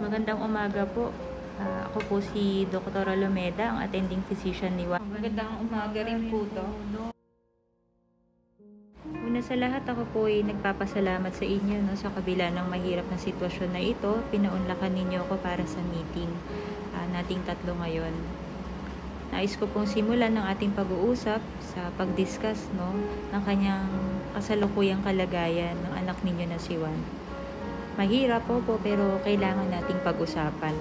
Magandang umaga po. Ako po si Dr. Alomeda, ang attending physician ni Juan. Magandang umaga rin po to. Una sa lahat, ako po ay nagpapasalamat sa inyo sa kabila ng mahirap na sitwasyon na ito. Pinaunlakan ninyo ako para sa meeting nating tatlo ngayon. Nais ko pong simulan ng ating pag-uusap sa pag-discuss ng kanyang kasalukuyang kalagayan ng anak ninyo na si Juan. Mahirap po pero kailangan nating pag-usapan.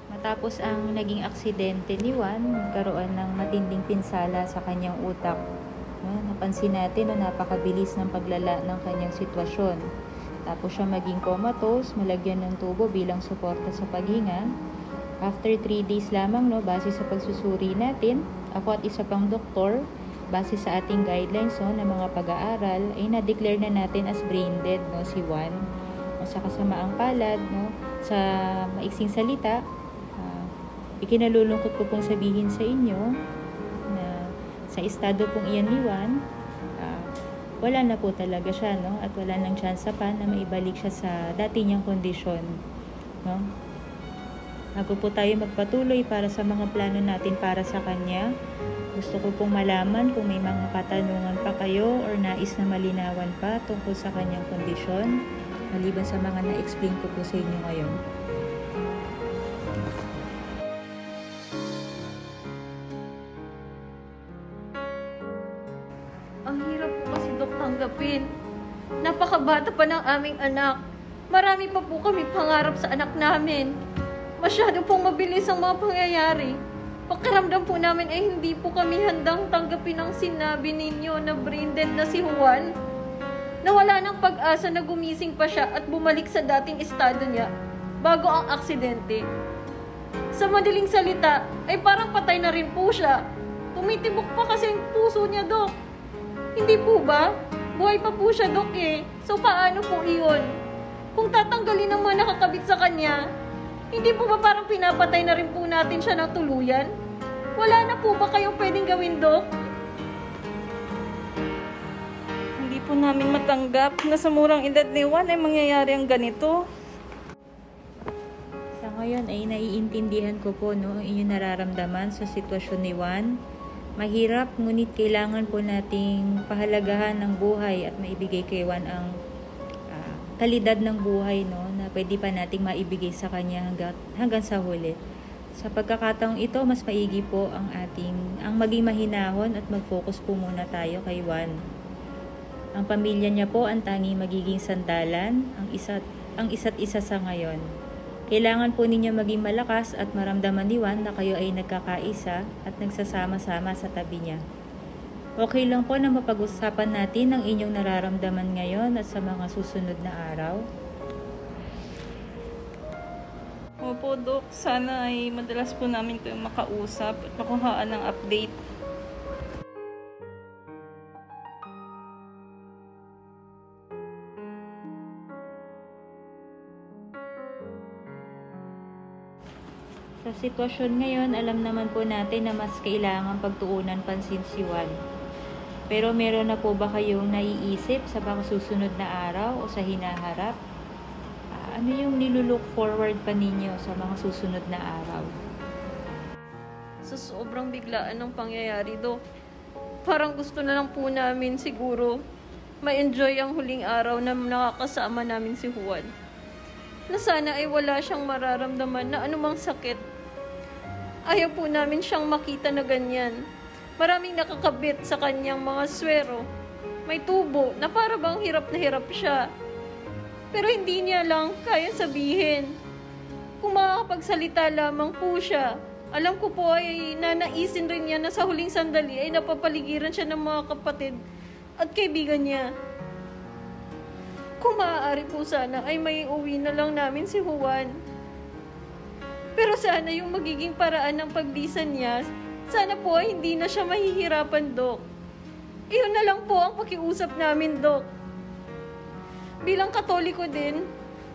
Matapos ang naging aksidente ni Juan, nagkaroon ng matinding pinsala sa kanyang utak. Napansin natin na napakabilis ng paglala ng kanyang sitwasyon. Tapos siya maging comatose, malagyan ng tubo bilang suporta sa paghinga. After 3 days lamang, base sa pagsusuri natin, ako at isa pang doktor, base sa ating guidelines ng mga pag-aaral, ay na-declare na natin as brain dead si Juan. Sa kasamaang palad, sa maiksing salita, ikinalulungkot ko pong sabihin sa inyo na sa estado pong iyan ni Juan, wala na po talaga siya, at wala nang chance pa na maibalik siya sa dati niyang kondisyon. Bago po tayo magpatuloy para sa mga plano natin para sa kanya, gusto ko pong malaman kung may mga katanungan pa kayo or nais na malinawan pa tungkol sa kanyang kondisyon, maliban sa mga na-explain ko po sa inyo ngayon. Ang hirap po kasi, Dok, tanggapin. Napakabata pa ng aming anak. Marami pa po kami pangarap sa anak namin. Masyado pong mabilis ang mga pangyayari. Pakiramdam po namin ay hindi po kami handang tanggapin ang sinabi ninyo na brain dead na si Juan. Nawala ng pag-asa na gumising pa siya at bumalik sa dating estado niya bago ang aksidente. Sa madaling salita, ay parang patay na rin po siya. Tumitibok pa kasi ang puso niya, Dok. Hindi po ba? Buhay pa po siya, Dok So paano po iyon? Kung tatanggalin ang mga nakakabit sa kanya, hindi po ba parang pinapatay na rin po natin siya ng tuluyan? Wala na po ba kayong pwedeng gawin, Dok? Hindi po namin matanggap na sa murang edad ni Juan ay mangyayari ang ganito. Sa ngayon ay naiintindihan ko po ang inyong nararamdaman sa sitwasyon ni Juan. Mahirap, ngunit kailangan po nating pahalagahan ng buhay at maibigay kay Juan ang kalidad ng buhay na pwede pa nating maibigay sa kanya hanggang sa huli. Sa pagkakataong ito, mas maigi po ang maging mahinahon at mag-focus po muna tayo kay Juan. Ang pamilya niya po ang tanging magiging sandalan, ang isa't isa sa ngayon. Kailangan po ninyo maging malakas at maramdaman ni Juan na kayo ay nagkakaisa at nagsasama-sama sa tabi niya. Okay lang po na mapag-usapan natin ang inyong nararamdaman ngayon at sa mga susunod na araw. Opo, Dok. Sana ay madalas po namin kayo makausap at makuhaan ng update. Sa sitwasyon ngayon, alam naman po natin na mas kailangan pagtuunan pansin si Juan. Pero meron na po ba kayong naiisip sa mga susunod na araw o sa hinaharap? Ano yung nilulook forward pa ninyo sa mga susunod na araw? Sa sobrang biglaan ng pangyayari, Dok, parang gusto na lang po namin siguro ma-enjoy ang huling araw na nakakasama namin si Juan. Na sana ay wala siyang mararamdaman na anumang sakit. Ayaw po namin siyang makita na ganyan. Maraming nakakabit sa kanyang mga swero. May tubo na para bang hirap na hirap siya. Pero hindi niya lang kaya sabihin. Kung makakapagsalita lamang po siya, alam ko po ay nanaisin rin niya na sa huling sandali ay napapaligiran siya ng mga kapatid at kaibigan niya. Kung maaari po sana ay may uwi na lang namin si Juan. Pero sana yung magiging paraan ng pagdisan niya, sana po ay hindi na siya mahihirapan, Dok. Iyon na lang po ang pakiusap namin, Dok. Bilang Katoliko din,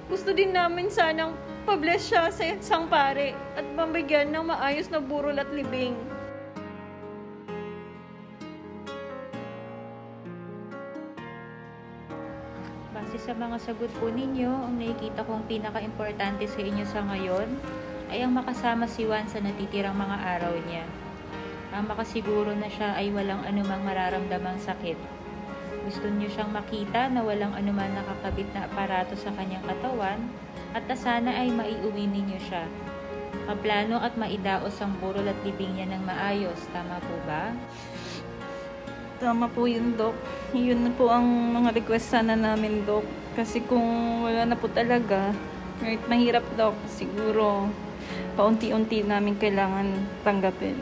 gusto din namin sanang pa-bless siya sa isang pare at mabigyan ng maayos na burol at libing. Base sa mga sagot po ninyo, ang nakikita kong pinaka-importante sa inyo sa ngayon ay ang makasama si Juan sa natitirang mga araw niya. Ang makasiguro na siya ay walang anumang mararamdamang sakit. Gusto niyo siyang makita na walang anumang nakakabit na aparato sa kanyang katawan at na sana ay maiuwi ninyo siya. Maplano at maidaos ang burol at libing niya ng maayos. Tama po ba? Tama po yun, Dok. Yun na po ang mga request sana namin, Dok. Kasi kung wala na po talaga, kahit mahirap, Dok, siguro paunti-unti namin kailangan tanggapin.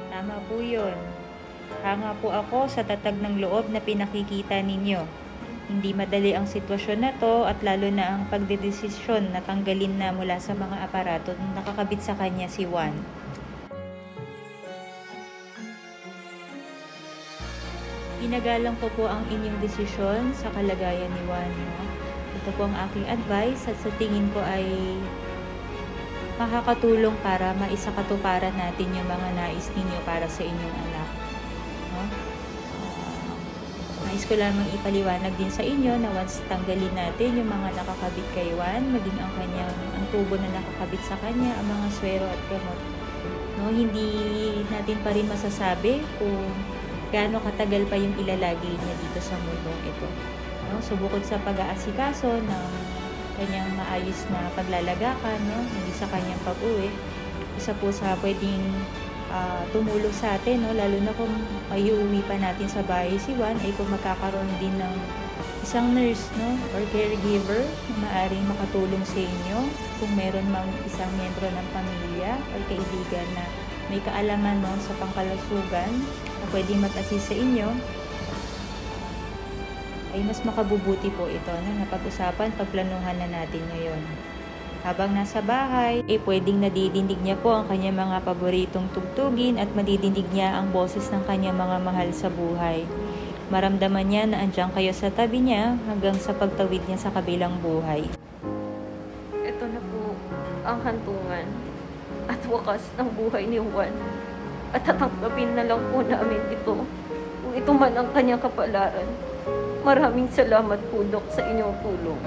Tama po yun. Hanga po ako sa tatag ng loob na pinakikita ninyo. Hindi madali ang sitwasyon na to at lalo na ang pagdedesisyon na tanggalin na mula sa mga aparato na nakakabit sa kanya si Juan. Pinagalang ko po ang inyong desisyon sa kalagayan ni Juan. No? Ito po ang aking advice at sa tingin ko ay makakatulong para maisakatuparan natin yung mga nais ninyo para sa inyong anak. No? Nais ko lamang ipaliwanag din sa inyo na once tanggalin natin yung mga nakakabit kay Juan, maging ang tubo na nakakabit sa kanya, ang mga swero at gamot. No? Hindi natin pa rin masasabi kung gaano katagal pa yung ilalagay niya dito sa mundong ito. No? So, bukod sa pag-aasikaso ng kanyang maayos na paglalagakan, no? Hindi sa kanyang pag-uwi, isa po sa pwedeng tumulong sa atin, no? Lalo na kung maiuwi pa natin sa bahay si Juan, ay kung magkakaroon din ng isang nurse, no? Or caregiver na maaaring makatulong sa inyo kung meron mang isang miyembro ng pamilya or kaibigan na may kaalaman, no, sa pangkalusugan na pwede mag-assist sa inyo, ay mas makabubuti po ito na napag-usapan, pagplanuhan na natin ngayon. Habang nasa bahay, ay pwedeng nadidinig niya po ang kanyang mga paboritong tugtugin at madidinig niya ang boses ng kanyang mga mahal sa buhay. Maramdaman niya na andyan kayo sa tabi niya hanggang sa pagtawid niya sa kabilang buhay. Ito na po ang hantungan at wakas ng buhay ni Juan. At tatanggapin na lang po namin ito kung ito man ang kanyang kapalaran. Maraming salamat po, Dok, sa inyong tulong.